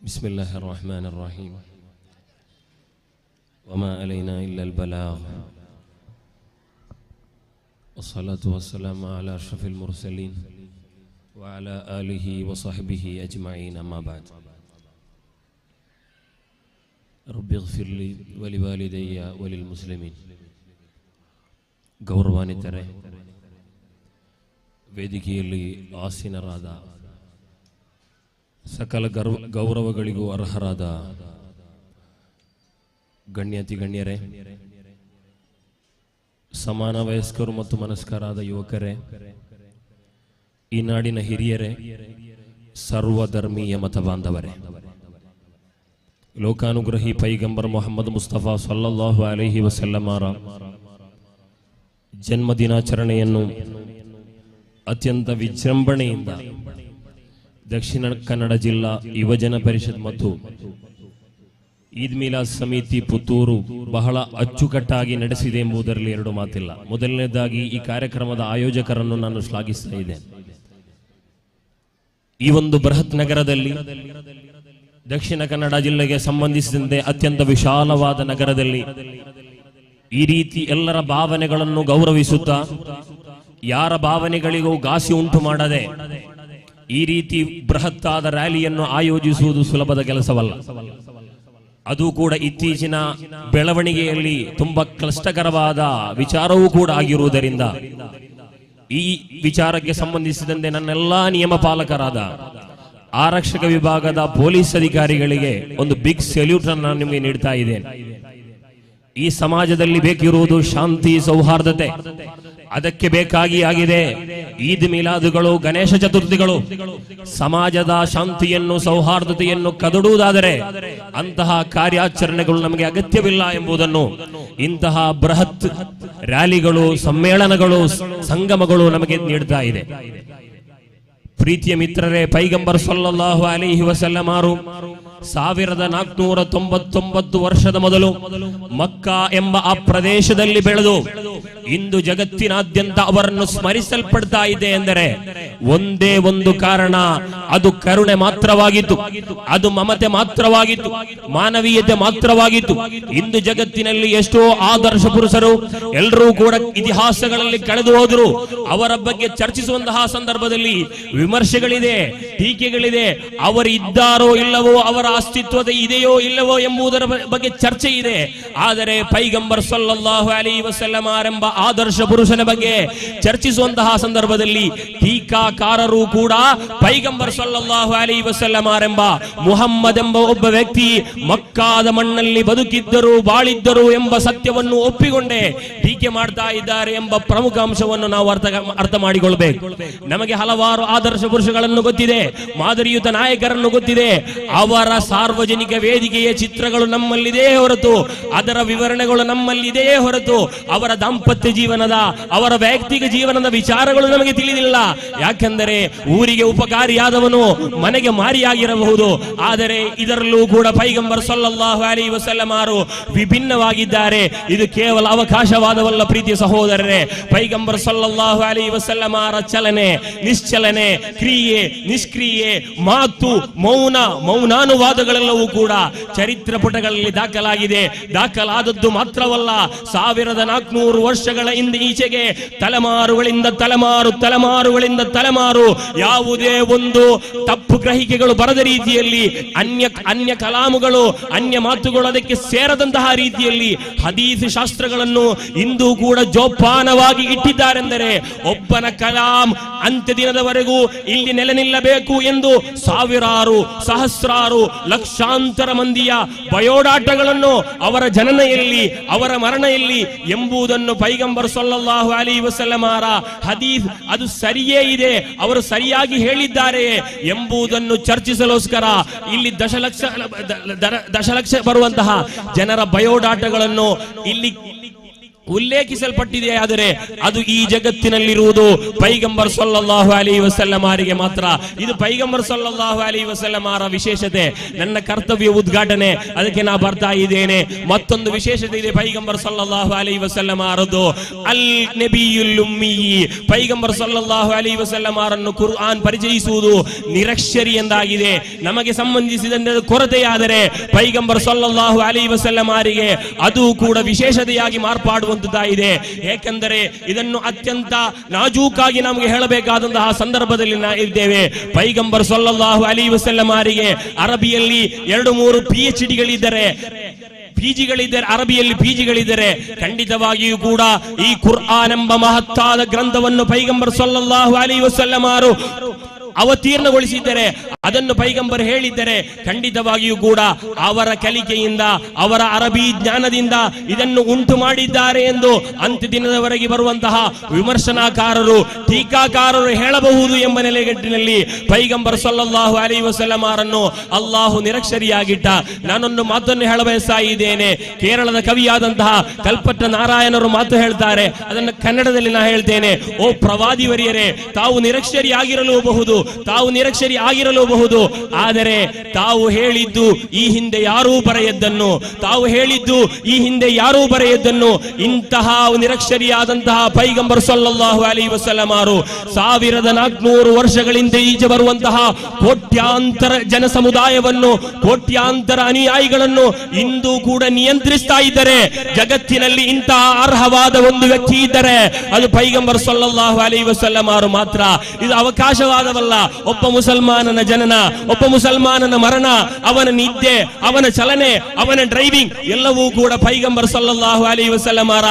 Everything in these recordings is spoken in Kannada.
بسم الله الرحمن الرحيم وما علينا إلا البلاغ والصلاة والسلام على أشرف المرسلين وعلى آله وصحبه أجمعين أما بعد رب اغفر لي ولوالدي وللمسلمين ಗೌರವಾನ್ವಿತರೇ, ವೇದಿಕೆಯಲ್ಲಿ ಆಸೀನರಾದ ಸಕಲ ಗೌರವಗಳಿಗೂ ಅರ್ಹರಾದ ಗಣ್ಯಾತಿ ಗಣ್ಯರೇ, ಸಮಾನ ವಯಸ್ಕರು ಮತ್ತು ಮನಸ್ಕರಾದ ಯುವಕರೇ, ಈ ನಾಡಿನ ಹಿರಿಯರೇ, ಸರ್ವಧರ್ಮೀಯ ಮತ ಬಾಂಧವರೇ, ಲೋಕಾನುಗ್ರಹಿ ಪೈಗಂಬರ್ ಮೊಹಮ್ಮದ್ ಮುಸ್ತಫಾ ಸಲ್ಲಲ್ಲಾಹು ಅಲೈಹಿ ವಸಲ್ಲಮರ ಜನ್ಮದಿನಾಚರಣೆಯನ್ನು ಅತ್ಯಂತ ವಿಜೃಂಭಣೆಯಿಂದ ದಕ್ಷಿಣ ಕನ್ನಡ ಜಿಲ್ಲಾ ಯುವಜನ ಪರಿಷತ್ ಮತ್ತು ಈದ್ ಮಿಲಾದ್ ಸಮಿತಿ ಪುತ್ತೂರು ಬಹಳ ಅಚ್ಚುಕಟ್ಟಾಗಿ ನಡೆಸಿದೆ ಎಂಬುದರಲ್ಲಿ ಎರಡು ಮಾತಿಲ್ಲ. ಮೊದಲನೇದಾಗಿ ಈ ಕಾರ್ಯಕ್ರಮದ ಆಯೋಜಕರನ್ನು ನಾನು ಶ್ಲಾಘಿಸ್ತಾ ಇದ್ದೇನೆ. ಈ ಒಂದು ಬೃಹತ್ ನಗರದಲ್ಲಿ, ದಕ್ಷಿಣ ಕನ್ನಡ ಜಿಲ್ಲೆಗೆ ಸಂಬಂಧಿಸಿದಂತೆ ಅತ್ಯಂತ ವಿಶಾಲವಾದ ನಗರದಲ್ಲಿ ಈ ರೀತಿ ಎಲ್ಲರ ಭಾವನೆಗಳನ್ನು ಗೌರವಿಸುತ್ತಾ, ಯಾರ ಭಾವನೆಗಳಿಗೂ ಘಾಸಿ ಉಂಟು ಮಾಡದೆ ಈ ರೀತಿ ಬೃಹತ್ತಾದ ರ್ಯಾಲಿಯನ್ನು ಆಯೋಜಿಸುವುದು ಸುಲಭದ ಕೆಲಸವಲ್ಲ. ಅದು ಕೂಡ ಇತ್ತೀಚಿನ ಬೆಳವಣಿಗೆಯಲ್ಲಿ ತುಂಬಾ ಕ್ಲಿಷ್ಟಕರವಾದ ವಿಚಾರವೂ ಕೂಡ ಆಗಿರುವುದರಿಂದ ಈ ವಿಚಾರಕ್ಕೆ ಸಂಬಂಧಿಸಿದಂತೆ ನನ್ನೆಲ್ಲಾ ನಿಯಮ ಪಾಲಕರಾದ ಆರಕ್ಷಕ ವಿಭಾಗದ ಪೊಲೀಸ್ ಅಧಿಕಾರಿಗಳಿಗೆ ಒಂದು ಬಿಗ್ ಸೆಲ್ಯೂಟ್ ಅನ್ನು ನಿಮಗೆ ನೀಡ್ತಾ ಇದ್ದೇನೆ. ಈ ಸಮಾಜದಲ್ಲಿ ಬೇಕಿರುವುದು ಶಾಂತಿ, ಸೌಹಾರ್ದತೆ. ಅದಕ್ಕೆ ಬೇಕಾಗಿ ಆಗಿದೆ ಈದ್ ಮಿಲಾದುಗಳು, ಗಣೇಶ ಚತುರ್ಥಿಗಳು. ಸಮಾಜದ ಶಾಂತಿಯನ್ನು, ಸೌಹಾರ್ದತೆಯನ್ನು ಕದಡುವುದಾದರೆ ಅಂತಹ ಕಾರ್ಯಾಚರಣೆಗಳು ನಮಗೆ ಅಗತ್ಯವಿಲ್ಲ ಎಂಬುದನ್ನು ಇಂತಹ ಬೃಹತ್ ರ್ಯಾಲಿಗಳು, ಸಮ್ಮೇಳನಗಳು, ಸಂಗಮಗಳು ನಮಗೆ ನೀಡ್ತಾ ಇದೆ. ಪ್ರೀತಿಯ ಮಿತ್ರರೇ, ಪೈಗಂಬರ್ ಸಲ್ಲಲ್ಲಾಹು ಅಲೈಹಿ ವಸಲ್ಲಮರು 1499 ವರ್ಷದ ಮೊದಲು ಮಕ್ಕಾ ಎಂಬ ಆ ಪ್ರದೇಶದಲ್ಲಿ ಬೆಳೆದು ಇಂದು ಜಗತ್ತಿನಾದ್ಯಂತ ಅವರನ್ನು ಸ್ಮರಿಸಲ್ಪಡ್ತಾ ಇದೆ ಎಂದರೆ ಒಂದೇ ಒಂದು ಕಾರಣ. ಅದು ಕರುಣೆ ಮಾತ್ರವಾಗಿತ್ತು, ಅದು ಮಮತೆ ಮಾತ್ರವಾಗಿತ್ತು, ಮಾನವೀಯತೆ ಮಾತ್ರವಾಗಿತ್ತು. ಇಂದು ಜಗತ್ತಿನಲ್ಲಿ ಎಷ್ಟೋ ಆದರ್ಶ ಪುರುಷರು ಎಲ್ಲರೂ ಕೂಡ ಇತಿಹಾಸಗಳಲ್ಲಿ ಕಳೆದು ಹೋದರು. ಅವರ ಬಗ್ಗೆ ಚರ್ಚಿಸುವಂತಹ ಸಂದರ್ಭದಲ್ಲಿ ವಿಮರ್ಶೆಗಳಿದೆ, ಟೀಕೆಗಳಿದೆ. ಅವರು ಇದ್ದಾರೋ ಇಲ್ಲವೋ, ಅವರ ಅಸ್ತಿತ್ವದ ಇದೆಯೋ ಇಲ್ಲವೋ ಎಂಬುದರ ಬಗ್ಗೆ ಚರ್ಚೆ ಇದೆ. ಆದರೆ ಪೈಗಂಬರ್ ಸಲ್ಲಲ್ಲಾಹು ಅಲೈಹಿ ವಸಲ್ಲಮರೆಂಬ ಆದರ್ಶ ಪುರುಷನ ಬಗ್ಗೆ ಚರ್ಚಿಸುವಂತಹ ಸಂದರ್ಭದಲ್ಲಿ ಟೀಕಾಕಾರರು ಕೂಡ ಪೈಗಂಬರ್ ಸಲ್ಲಲ್ಲಾಹು ಅಲೈಹಿ ವಸಲ್ಲಮರೆಂಬ ಮುಹಮ್ಮದ್ ಎಂಬ ಒಬ್ಬ ವ್ಯಕ್ತಿ ಮಕ್ಕಾದ ಮಣ್ಣಲ್ಲಿ ಬದುಕಿದ್ದರು, ಬಾಳಿದ್ದರು ಎಂಬ ಸತ್ಯವನ್ನು ಒಪ್ಪಿಕೊಂಡೇ ಟೀಕೆ ಮಾಡ್ತಾ ಇದ್ದಾರೆ ಎಂಬ ಪ್ರಮುಖ ಅಂಶವನ್ನು ನಾವು ಅರ್ಥ ಮಾಡಿಕೊಳ್ಬೇಕು. ನಮಗೆ ಹಲವಾರು ಆದರ್ಶ ಪುರುಷಗಳನ್ನು ಗೊತ್ತಿದೆ, ಮಾದರಿಯುತ ನಾಯಕರನ್ನು ಗೊತ್ತಿದೆ. ಅವರ ಸಾರ್ವಜನಿಕ ವೇದಿಕೆಯ ಚಿತ್ರಗಳು ನಮ್ಮಲ್ಲಿದೆಯೇ ಹೊರತು, ಅದರ ವಿವರಣೆಗಳು ನಮ್ಮಲ್ಲಿದೆಯೇ ಹೊರತು, ಅವರ ದಾಂಪತ್ಯ ಜೀವನದ, ಅವರ ವೈಯಕ್ತಿಕ ಜೀವನದ ವಿಚಾರಗಳು ನಮಗೆ ತಿಳಿದಿಲ್ಲ. ಯಾಕೆಂದರೆ ಊರಿಗೆ ಉಪಕಾರಿಯಾದವನು ಮನೆಗೆ ಮಾರಿಯಾಗಿರಬಹುದು. ಆದರೆ ಇದರಲ್ಲೂ ಕೂಡ ಪೈಗಂಬರ್ ಸಲ್ಲಲ್ಲಾಹು ಅಲೈಹಿ ವಸಲ್ಲಮರು ವಿಭಿನ್ನವಾಗಿದ್ದಾರೆ. ಇದು ಕೇವಲ ಅವಕಾಶವಾದವಲ್ಲ ಪ್ರೀತಿಯ ಸಹೋದರರೇ. ಪೈಗಂಬರ್ ಸಲ್ಲಲ್ಲಾಹು ಅಲೈಹಿ ವಸಲ್ಲಮರ ಚಲನೆ, ನಿಶ್ಚಲನೆ, ಕ್ರಿಯೆ, ನಿಷ್ಕ್ರಿಯೆ, ಮಾತು, ಮೌನಾನುವಾದಗಳೆಲ್ಲವೂ ಕೂಡ ಚರಿತ್ರ ಪುಟಗಳಲ್ಲಿ ದಾಖಲಾಗಿದೆ. ದಾಖಲಾದದ್ದು ಮಾತ್ರವಲ್ಲ, 1400 ವರ್ಷಗಳ ಹಿಂದೆ ಈಚೆಗೆ ತಲೆಮಾರುಗಳಿಂದ ತಲೆಮಾರು ಯಾವುದೇ ಒಂದು ತಪ್ಪು ಗ್ರಹಿಕೆಗಳು ಬರದ ರೀತಿಯಲ್ಲಿ, ಅನ್ಯ ಕಲಾಮುಗಳು, ಅನ್ಯ ಮಾತುಗಳು ಅದಕ್ಕೆ ಸೇರದಂತಹ ರೀತಿಯಲ್ಲಿ ಹದೀಸ್ ಶಾಸ್ತ್ರಗಳನ್ನು ಇಂದು ಕೂಡ ಜೋಪಾನವಾಗಿ ಇಟ್ಟಿದ್ದಾರೆಂದರೆ ಒಬ್ಬನ ಕಲಾಂ ಅಂತ್ಯ ದಿನದವರೆಗೂ ಇಲ್ಲಿ ನೆಲೆ ನಿಲ್ಲಬೇಕು ಎಂದು ಸಾವಿರಾರು, ಸಹಸ್ರಾರು, ಲಕ್ಷಾಂತರ ಮಂದಿಯ ಬಯೋಡಾಟಗಳನ್ನು ಅವರ ಜನನ ಎಲ್ಲಿ, ಅವರ ಮರಣ ಎಲ್ಲಿ ಎಂಬುದನ್ನು ಪೈಗಂಬರ್ ಸಲ್ಲಲ್ಲಾಹು ಅಲೈಹಿ ವಸಲ್ಲಮರ ಹದೀಸ್ ಅದು ಸರಿಯೇ ಇದೆ, ಅವರು ಸರಿಯಾಗಿ ಹೇಳಿದ್ದಾರೆ ಎಂಬುದನ್ನು ಚರ್ಚಿಸಲೋಸ್ಕರ ಇಲ್ಲಿ ದಶಲಕ್ಷ ಬರುವಂತಹ ಜನರ ಬಯೋಡಾಟಗಳನ್ನು ಇಲ್ಲಿ ಉಲ್ಲೇಖಿಸಲ್ಪಟ್ಟಿದೆ. ಆದರೆ ಅದು ಈ ಜಗತ್ತಿನಲ್ಲಿರುವುದು ಪೈಗಂಬರ್ ಸಲ್ಲಲ್ಲಾಹು ಅಲೈಹಿ ವಸಲ್ಲಮರಿಗೆ ಮಾತ್ರ. ಇದು ಪೈಗಂಬರ್ ಸಲ್ಲಲ್ಲಾಹು ಅಲೈಹಿ ವಸಲ್ಲಮರ ವಿಶೇಷತೆ. ನನ್ನ ಕರ್ತವ್ಯ ಉದ್ಘಾಟನೆ, ಅದಕ್ಕೆ ನಾ ಬರ್ತಾ ಇದ್ದೇನೆ. ಮತ್ತೊಂದು ವಿಶೇಷತೆ ಇದೆ ಪೈಗಂಬರ್ ಸಲ್ಲಲ್ಲಾಹು ಅಲೈಹಿ ವಸಲ್ಲಮರದ್ದು, ಅಲ್ ನಬಿಯುಲ್ ಉಮ್ಮಿ. ಪೈಗಂಬರ್ ಸಲ್ಲಲ್ಲಾಹು ಅಲೈಹಿ ವಸಲ್ಲಮರನ್ನು ಕುರ್ಆನ್ ಪರಿಚಯಿಸುವುದು ನಿರಕ್ಷರಿ ಎಂದಾಗಿದೆ. ನಮಗೆ ಸಂಬಂಧಿಸಿದ ಕೊರತೆಯಾದರೆ ಪೈಗಂಬರ್ ಸಲ್ಲಲ್ಲಾಹು ಅಲೈಹಿ ವಸಲ್ಲಮರಿಗೆ ಅದು ಕೂಡ ವಿಶೇಷತೆಯಾಗಿ ಮಾರ್ಪಾಡುವಂತದ್ದಾಗಿದೆ. ಏಕೆಂದರೆ ಇದನ್ನು ಅತ್ಯಂತ ನಾಜೂಕಾಗಿ ನಮಗೆ ಹೇಳಬೇಕಾದಂತಹ ಸಂದರ್ಭದಲ್ಲಿ ಇದ್ದೇವೆ. ಪೈಗಂಬರ್ ಸಲ್ಲಲ್ಲಾಹು ಅಲೈಹಿ ವಸಲ್ಲಮರಿಗೆ ಅರಬಿಯಲ್ಲಿ 2-3 PhD ಗಳಿದ್ದರೆ, ಅರಬಿಯಲ್ಲಿ ಪಿಜಿಗಳಿದ್ದರೆ, ಖಂಡಿತವಾಗಿಯೂ ಕೂಡ ಈ ಕುರ್ಆನ್ ಎಂಬ ಮಹತ್ತಾದ ಗ್ರಂಥವನ್ನು ಪೈಗಂಬರ್ ಸಲ್ಲಲ್ಲಾಹು ಅಲೈಹಿ ವಸಲ್ಲಮರು ಅವತೀರ್ಣಗೊಳಿಸಿದ್ದರೆ, ಅದನ್ನು ಪೈಗಂಬರ್ ಹೇಳಿದ್ದರೆ, ಖಂಡಿತವಾಗಿಯೂ ಕೂಡ ಅವರ ಕಲಿಕೆಯಿಂದ, ಅವರ ಅರಬಿ ಜ್ಞಾನದಿಂದ ಇದನ್ನು ಉಂಟು ಮಾಡಿದ್ದಾರೆ ಎಂದು ಅಂತ್ಯ ದಿನದವರೆಗೆ ಬರುವಂತಹ ವಿಮರ್ಶನಾಕಾರರು, ಟೀಕಾಕಾರರು ಹೇಳಬಹುದು ಎಂಬ ನೆಲೆಗಟ್ಟಿನಲ್ಲಿ ಪೈಗಂಬರ್ ಸಲ್ಲಲ್ಲಾಹು ಅಲೈಹಿ ವಸಲ್ಲಮರನ್ನು ಅಲ್ಲಾಹು ನಿರಕ್ಷರಿಯಾಗಿಟ್ಟ. ನಾನೊಂದು ಮಾತನ್ನು ಹೇಳಬಯಸ್ತಾ ಇದ್ದೇನೆ. ಕೇರಳದ ಕವಿಯಾದಂತಹ ಕಲ್ಪಟ್ಟ ನಾರಾಯಣರು ಮಾತು ಹೇಳ್ತಾರೆ, ಅದನ್ನು ಕನ್ನಡದಲ್ಲಿ ನಾ ಹೇಳ್ತೇನೆ. ಓ ಪ್ರವಾದಿವರಿಯರೇ, ತಾವು ನಿರಕ್ಷರಿಯಾಗಿರಲೂಬಹುದು, ತಾವು ನಿರಕ್ಷರಿ ಆಗಿರಲೂಬಹುದು, ಆದರೆ ತಾವು ಹೇಳಿದ್ದು ಈ ಹಿಂದೆ ಯಾರೂ ಬರೆಯದ್ದನ್ನು, ತಾವು ಹೇಳಿದ್ದು ಈ ಹಿಂದೆ ಯಾರೂ ಬರೆಯದ್ದನ್ನು ಇಂತಹ ನಿರಕ್ಷರಿಯಾದಂತಹ ಪೈಗಂಬರ್ ಸಲ್ಲಲ್ಲಾಹು ಅಲೈಹಿ ವಸಲ್ಲಮರು 1400 ವರ್ಷಗಳಿಂದ ಈಚೆ ಬರುವಂತಹ ಕೋಟ್ಯಾಂತರ ಜನ ಸಮುದಾಯವನ್ನು, ಕೋಟ್ಯಾಂತರ ಅನುಯಾಯಿಗಳನ್ನು ಇಂದು ಕೂಡ ನಿಯಂತ್ರಿಸ್ತಾ ಇದ್ದಾರೆ. ಜಗತ್ತಿನಲ್ಲಿ ಇಂತಹ ಅರ್ಹವಾದ ಒಂದು ವ್ಯಕ್ತಿ ಇದ್ದರೆ ಅದು ಪೈಗಂಬರ್ ಸಲ್ಲಲ್ಲಾಹು ಅಲೈಹಿ ವಸಲ್ಲಮರು ಮಾತ್ರ. ಇದು ಅವಕಾಶವಾದವಲ್ಲ. ಒಬ್ಬ ಮುಸಲ್ಮಾನನ ಜನನ, ಒಬ್ಬ ಮುಸಲ್ಮಾನನ ಮರಣ, ಅವನ ನಿದ್ದೆ, ಅವನ ಚಲನೆ, ಅವನ ಡ್ರೈವಿಂಗ್ ಎಲ್ಲವೂ ಕೂಡ ಪೈಗಂಬರ್ ಸಲ್ಲಲ್ಲಾಹು ಅಲೈಹಿ ವಸಲ್ಲಮರ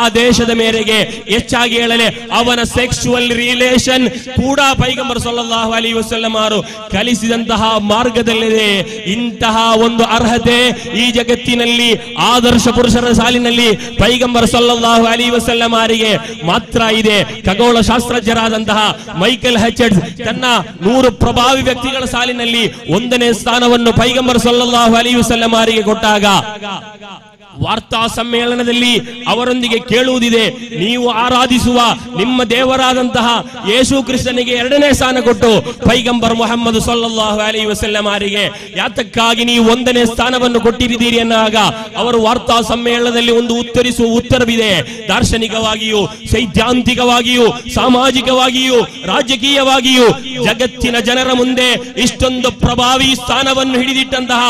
ಆದೇಶದ ಮೇರೆಗೆ. ಹೆಚ್ಚಾಗಿ ಹೇಳಲೆ ಅವನ ಸೆಕ್ಸುವಲ್ ರಿಲೇಷನ್ ಕೂಡ ಪೈಗಂಬರ್ ಸಲ್ಲಲ್ಲಾಹು ಅಲೈಹಿ ವಸಲ್ಲಮರು ಕಲಿಸಿದಂತಹ ಮಾರ್ಗದಲ್ಲಿದೆ. ಇಂತಹ ಒಂದು ಅರ್ಹತೆ ಈ ಜಗತ್ತಿನಲ್ಲಿ ಆದರ್ಶ ಪುರುಷರ ಸಾಲಿನಲ್ಲಿ ಪೈಗಂಬರ್ ಸಲ್ಲಲ್ಲಾಹು ಅಲೈಹಿ ವಸಲ್ಲಮರಿಗೆ ಮಾತ್ರ ಇದೆ. ಖಗೋಳ ಶಾಸ್ತ್ರಜ್ಞರಾದಂತಹ ಮೈಕೆಲ್ ಹಚರ್ಡ್ ತನ್ನ 100 ಪ್ರಭಾವಿ ವ್ಯಕ್ತಿಗಳ ಸಾಲಿನಲ್ಲಿ 1ನೇ ಸ್ಥಾನವನ್ನು ಪೈಗಂಬರ್ ಸಲ್ಲಲ್ಲಾಹು ಅಲೈಹಿ ವಸಲ್ಲಮರಿಗೆ ಕೊಟ್ಟಾಗ ವಾರ್ತಾ ಸಮ್ಮೇಳನದಲ್ಲಿ ಅವರೊಂದಿಗೆ ಕೇಳುವುದಿದೆ, ನೀವು ಆರಾಧಿಸುವ ನಿಮ್ಮ ದೇವರಾದಂತಹ ಯೇಸು ಕ್ರಿಸ್ತನಿಗೆ 2ನೇ ಸ್ಥಾನ ಕೊಟ್ಟು ಪೈಗಂಬರ್ ಮುಹಮ್ಮದ್ ಸಲ್ಲಲ್ಲಾಹು ಅಲೈಹಿ ವಸಲ್ಲಮರಿಗೆ ಯಾತಕ್ಕಾಗಿ ನೀವು 1ನೇ ಸ್ಥಾನವನ್ನು ಕೊಟ್ಟಿದ್ದೀರಿ ಎನ್ನಾಗ ಅವರು ವಾರ್ತಾ ಸಮ್ಮೇಳನದಲ್ಲಿ ಒಂದು ಉತ್ತರಿಸುವ ಉತ್ತರವಿದೆ. ದಾರ್ಶನಿಕವಾಗಿಯೂ, ಸೈದ್ಧಾಂತಿಕವಾಗಿಯೂ, ಸಾಮಾಜಿಕವಾಗಿಯೂ, ರಾಜಕೀಯವಾಗಿಯೂ ಜಗತ್ತಿನ ಜನರ ಮುಂದೆ ಇಷ್ಟೊಂದು ಪ್ರಭಾವಿ ಸ್ಥಾನವನ್ನು ಹಿಡಿದಿಟ್ಟಂತಹ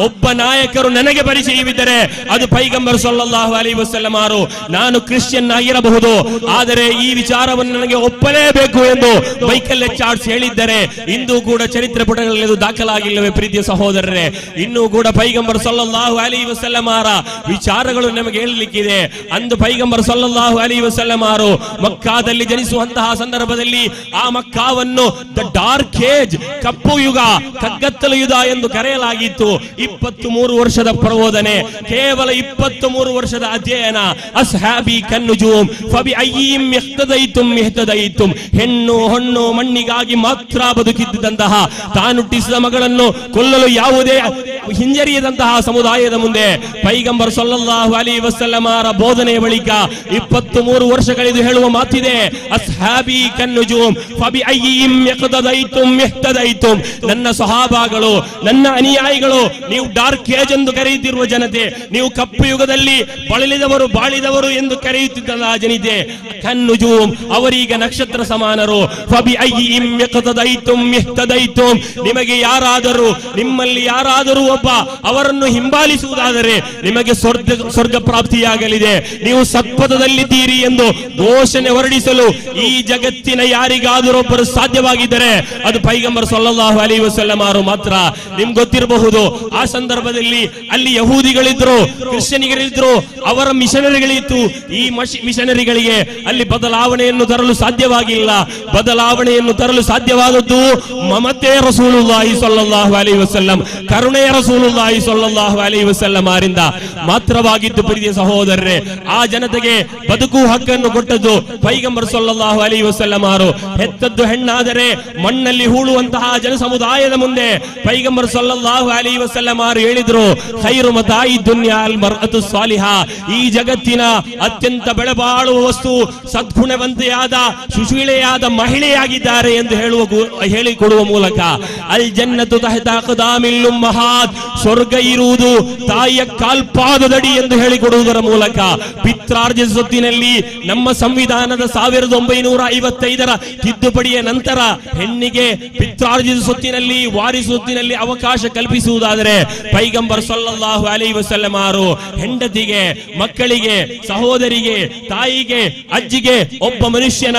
ಒಬ್ಬ ನಾಯಕರು ನನಗೆ ಪರಿಚಯವಿದ್ದರೆ ಅದು ಪೈಗಂಬರ್ ಸಲ್ಲಲ್ಲಾಹು ಅಲೈಹಿ ವಸಲ್ಲಮರು. ನಾನು ಕ್ರಿಶ್ಚಿಯನ್ ಆಗಿರಬಹುದು, ಆದರೆ ಈ ವಿಚಾರವನ್ನು ನನಗೆ ಒಪ್ಪಲೇಬೇಕು ಎಂದು ಮೈಕೆಲ್ ಹಚರ್ಡ್ ಹೇಳಿದ್ದರೆ ಇಂದು ಕೂಡ ಚರಿತ್ರೆ ಪುಟಗಳಲ್ಲಿ ದಾಖಲಾಗಿಲ್ಲವೇ ಪ್ರೀತಿಯ ಸಹೋದರರೇ? ಇನ್ನೂ ಕೂಡ ಪೈಗಂಬರ್ ಸಲ್ಲಲ್ಲಾಹು ಅಲೈಹಿ ವಸಲ್ಲಮರ ವಿಚಾರಗಳು ನಮಗೆ ಹೇಳಲಿಕ್ಕಿದೆ. ಅಂದು ಪೈಗಂಬರ್ ಸಲ್ಲಲ್ಲಾಹು ಅಲೈಹಿ ವಸಲ್ಲಮರು ಮಕ್ಕಾದಲ್ಲಿ ಜನಿಸುವಂತಹ ಸಂದರ್ಭದಲ್ಲಿ ಆ ಮಕ್ಕಾವನ್ನು ದ ಡಾರ್ಕ್ ಏಜ್, ಕಪ್ಪು ಯುಗ, ಕಗ್ಗತ್ತಲು ಯುಗ ಎಂದು ಕರೆಯಲಾಗಿತ್ತು. 23 ವರ್ಷದ ಪ್ರಬೋಧನೆ, ಕೇವಲ 23 ವರ್ಷದ ಅಧ್ಯಯನ. ಅಸ್ಹಾಬಿ ಕನ್ನುಜೂಮ್ ಫಬಿ ಅಯ್ಯಿಂ ಇಹ್ತದೈತುಂ ಇಹ್ತದೈತುಂ. ಹೆಣ್ಣು ಹೊಣ್ಣು ಮಣ್ಣಿಗಾಗಿ ಮಾತ್ರ ಬದುಕಿದ್ದಂತಹ, ತಾನುಟ್ಟಿಸಿದ ಮಗಳನ್ನು ಕೊಲ್ಲಲು ಯಾವುದೇ ಹಿಂಜರಿಯದಂತಹ ಸಮುದಾಯದ ಮುಂದೆ ಪೈಗಂಬರ್ ಸಲ್ಲಲ್ಲಾಹು ಅಲೈಹಿ ವಸಲ್ಲಮರ ಬೋಧನೆಯ ಬಳಿಕ 23 ವರ್ಷಗಳಿದು ಹೇಳುವ ಮಾತಿದೆ, ಅಸ್ಹಾಬಿ ಕನ್ನುಜೂಮ್ ಫಬಿ ಅಯ್ಯಿಂ ಇಹ್ತದೈತುಂ ಇಹ್ತದೈತುಂ. ನನ್ನ ಸಹಾಬಾಗಳು, ನನ್ನ ಅನುಯಾಯಿಗಳು, ನೀವು ಡಾರ್ಕ್ ಏಜ್ ಎಂದು ಕರೆಯುತ್ತಿರುವ ಜನತೆ, ನೀವು ಕಪ್ಪು ಯುಗದಲ್ಲಿ ಬಳಲಿದವರು, ಬಾಳಿದವರು ಎಂದು ಕರೆಯುತ್ತಿದ್ದ ಜನತೆ, ಕನ್ನುಜೂಮ್ ಅವರೀಗ ನಕ್ಷತ್ರ ಸಮಾನರು. ಫಬಿ ಅಯ್ಯಿಂ ಇಹ್ತದೈತುಂ ಇಹ್ತದೈತುಂ. ನಿಮಗೆ ಯಾರಾದರೂ, ನಿಮ್ಮಲ್ಲಿ ಯಾರಾದರೂ ಒಬ್ಬ ಅವರನ್ನು ಹಿಂಬಾಲಿಸುವುದಾದರೆ ನಿಮಗೆ ಸ್ವರ್ಗ ಪ್ರಾಪ್ತಿಯಾಗಲಿದೆ, ನೀವು ಸತ್ಪಥದಲ್ಲಿದ್ದೀರಿ ಎಂದು ಘೋಷಣೆ ಹೊರಡಿಸಲು ಈ ಜಗತ್ತಿನ ಯಾರಿಗಾದರೊಬ್ಬರು ಸಾಧ್ಯವಾಗಿದ್ದರೆ ಅದು ಪೈಗಂಬರ್ ಸಲ್ಲಲ್ಲಾಹು ಅಲೈಹಿ ವಸಲ್ಲಮರು ಮಾತ್ರ. ನಿಮ್ಗೆ ಗೊತ್ತಿರಬಹುದು, ಆ ಸಂದರ್ಭದಲ್ಲಿ ಅಲ್ಲಿ ಯಹೂದಿಗಳಿದ್ರು, ಕ್ರಿಶ್ಚಿಯನಿಗಳಿದ್ರು, ಅವರ ಮಿಷನರಿಗಳಿತ್ತು. ಈ ಮಿಷನರಿಗಳಿಗೆ ಅಲ್ಲಿ ಬದಲಾವಣೆಯನ್ನು ತರಲು ಸಾಧ್ಯವಾಗಿಲ್ಲ. ಬದಲಾವಣೆಯನ್ನು ತರಲು ಸಾಧ್ಯವಾದದ್ದು ಮಮತೆ ರಸೂಲುಲ್ಲಾಹಿ ಸಲ್ಲಲ್ಲಾಹು ಅಲೈಹಿ ವಸಲ್ಲಂ, ಕರುಣೆಯ ರಸೂಲುಲ್ಲಾಹಿ ಸ್ವಲ್ಲಲ್ಲಾಹು ಅಲೈಹಿ ವಸಲ್ಲಂ ಅವರಿಂದ ಮಾತ್ರವಾಗಿದ್ದು ಪ್ರೀತಿಯ ಸಹೋದರರೇ, ಆ ಜನತೆಗೆ ಬದುಕು ಹಕ್ಕನ್ನು ಕೊಟ್ಟದ್ದು ಪೈಗಂಬರ್ ಸಲ್ಲಲ್ಲಾಹು ಅಲೈಹಿ ವಸಲ್ಲಂ ಅವರು. ಹೆತ್ತದ್ದು ಹೆಣ್ಣಾದರೆ ಮಣ್ಣಲ್ಲಿ ಹೂಳುವಂತಹ ಜನ ಸಮುದಾಯದ ಮುಂದೆ ಪೈಗಂಬರ್ ಸಲ್ಲಲ್ಲಾಹು ಅಲೈಹಿ ವಸಲ್ಲಂ ಅವರು ಹೇಳಿದ್ರು, ಖೈರು ಮತಾಯಿ ದುನ್ಯಾ ಅಲ್ ಮರ್ಅತು ಸಾಲಿಹಾ, ಈ ಜಗತ್ತಿನ ಅತ್ಯಂತ ಬೆಲೆಬಾಳುವ ವಸ್ತು ಸದ್ಗುಣವಂತೆಯಾದ ಸುಶೀಲೆಯಾದ ಮಹಿಳೆಯಾಗಿದ್ದಾರೆ ಎಂದು ಹೇಳಿಕೊಡುವ ಮೂಲಕ ಅಲ್ ಜನ್ನತು ತಹತ ಅಕ್ದಾಮಿಲ್ ಉಮ್ಮಹಾತ್, ಸ್ವರ್ಗ ಇರುವುದು ತಾಯಿಯ ಕಾಲ್ಪಾದದಡಿ ಎಂದು ಹೇಳಿಕೊಡುವುದರ ಮೂಲಕ ಪಿತ್ರಾರ್ಜಿತ ಸ್ವತ್ತಿನಲ್ಲಿ ನಮ್ಮ ಸಂವಿಧಾನದ 1955 ತಿದ್ದುಪಡಿಯ ನಂತರ ಹೆಣ್ಣಿಗೆ ಪಿತ್ರಾರ್ಜಿತ ಸ್ವತ್ತಿನಲ್ಲಿ ವಾರಿಸು ಸ್ವತ್ತಿನಲ್ಲಿ ಅವಕಾಶ ಕಲ್ಪಿಸುವುದಾದರೆ ಪೈಗಂಬರ್ ಸಲ್ಲಲ್ಲಾಹು ಅಲೈಹಿ ವಸಲ್ಲಂ ಅವರು ಹೆಂಡತಿಗೆ, ಮಕ್ಕಳಿಗೆ, ಸಹೋದರಿಗೆ, ತಾಯಿಗೆ, ಅಜ್ಜಿಗೆ ಒಬ್ಬ ಮನುಷ್ಯನ